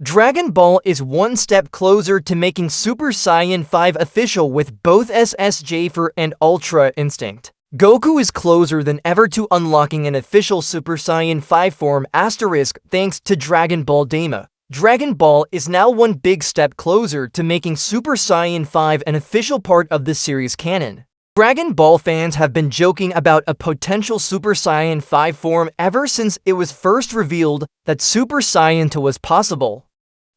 Dragon Ball is one step closer to making Super Saiyan 5 official with both SSJ4 and Ultra Instinct. Goku is closer than ever to unlocking an official Super Saiyan 5 form thanks to Dragon Ball Daima. Dragon Ball is now one big step closer to making Super Saiyan 5 an official part of the series canon. Dragon Ball fans have been joking about a potential Super Saiyan 5 form ever since it was first revealed that Super Saiyan 2 was possible.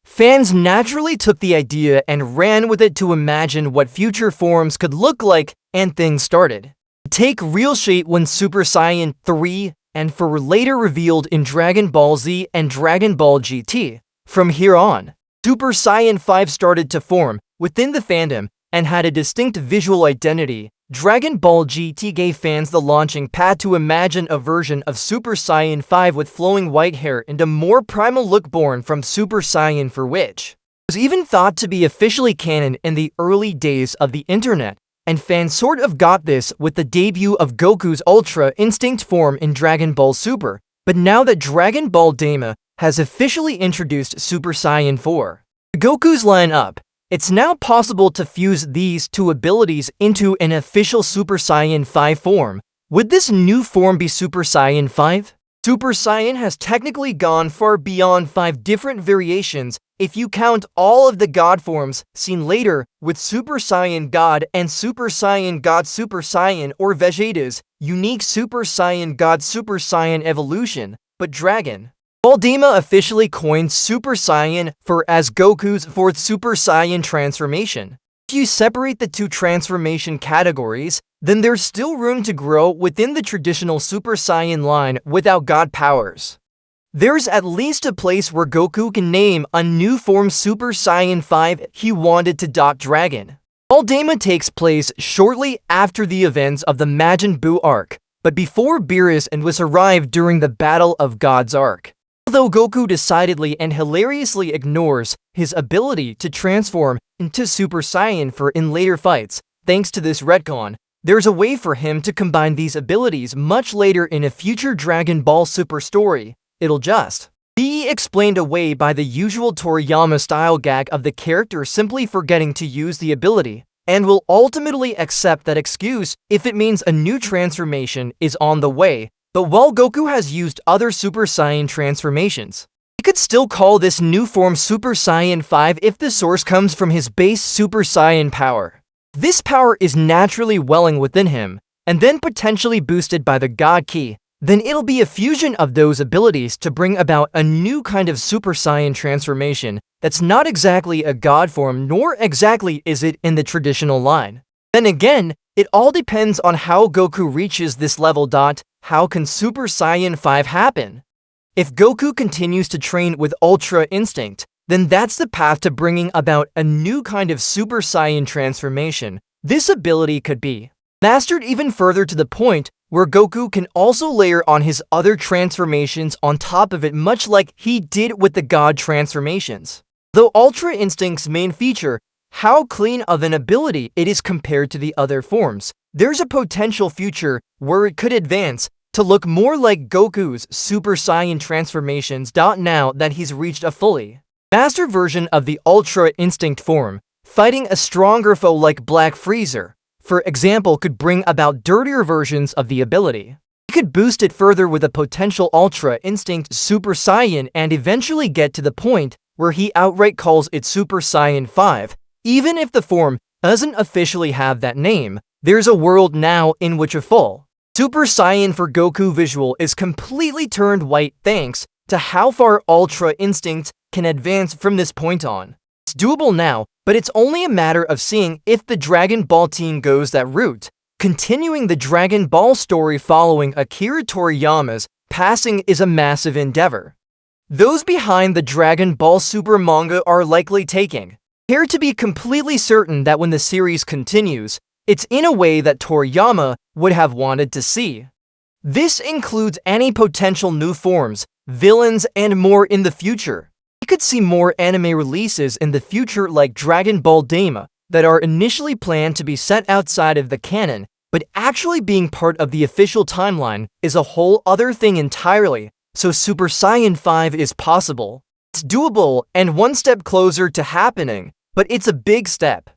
Fans naturally took the idea and ran with it to imagine what future forms could look like, and things started to take real shape when Super Saiyan 3 and 4 were later revealed in Dragon Ball Z and Dragon Ball GT. From here on, Super Saiyan 5 started to form within the fandom and had a distinct visual identity. Dragon Ball GT gave fans the launching pad to imagine a version of Super Saiyan 5 with flowing white hair and a more primal look born from Super Saiyan 4, which was even thought to be officially canon in the early days of the internet, and fans sort of got this with the debut of Goku's Ultra Instinct form in Dragon Ball Super. But now that Dragon Ball Daima has officially introduced Super Saiyan 4, Goku's line up, it's now possible to fuse these two abilities into an official Super Saiyan 5 form. Would this new form be Super Saiyan 5? Super Saiyan has technically gone far beyond 5 different variations if you count all of the God forms seen later with Super Saiyan God and Super Saiyan God Super Saiyan or Vegeta's unique Super Saiyan God Super Saiyan evolution. But Dragon Ball Daima officially coined Super Saiyan 4 as Goku's 4th Super Saiyan transformation. If you separate the two transformation categories, then there's still room to grow within the traditional Super Saiyan line without God powers. There's at least a place where Goku can name a new form Super Saiyan 5 he wanted to. Dragon Ball Daima takes place shortly after the events of the Majin Buu arc, but before Beerus and was arrived during the Battle of Gods arc. Although Goku decidedly and hilariously ignores his ability to transform into Super Saiyan 4 in later fights, thanks to this retcon, there's a way for him to combine these abilities much later in a future Dragon Ball Super story. It'll just be explained away by the usual Toriyama-style gag of the character simply forgetting to use the ability, and will ultimately accept that excuse if it means a new transformation is on the way. But while Goku has used other Super Saiyan transformations, he could still call this new form Super Saiyan 5 if the source comes from his base Super Saiyan power. This power is naturally welling within him, and then potentially boosted by the God Ki. Then it'll be a fusion of those abilities to bring about a new kind of Super Saiyan transformation that's not exactly a God form, nor exactly is it in the traditional line. Then again, it all depends on how Goku reaches this level. How can Super Saiyan 5 happen? If Goku continues to train with Ultra Instinct, then that's the path to bringing about a new kind of Super Saiyan transformation. This ability could be mastered even further to the point where Goku can also layer on his other transformations on top of it, much like he did with the God transformations. Though Ultra Instinct's main feature, how clean of an ability it is compared to the other forms, there's a potential future where it could advance to look more like Goku's Super Saiyan transformations. Now that he's reached a fully mastered version of the Ultra Instinct form, fighting a stronger foe like Black Frieza, for example, could bring about dirtier versions of the ability. He could boost it further with a potential Ultra Instinct Super Saiyan and eventually get to the point where he outright calls it Super Saiyan 5. Even if the form doesn't officially have that name, there's a world now in which a full Super Saiyan 4 Goku visual is completely turned white thanks to how far Ultra Instinct can advance from this point on. It's doable now, but it's only a matter of seeing if the Dragon Ball team goes that route. Continuing the Dragon Ball story following Akira Toriyama's passing is a massive endeavor. Those behind the Dragon Ball Super manga are likely taking care to be completely certain that when the series continues, it's in a way that Toriyama would have wanted to see. This includes any potential new forms, villains, and more in the future. We could see more anime releases in the future like Dragon Ball Daima that are initially planned to be set outside of the canon, but actually being part of the official timeline is a whole other thing entirely, so Super Saiyan 5 is possible. It's doable and one step closer to happening, but it's a big step.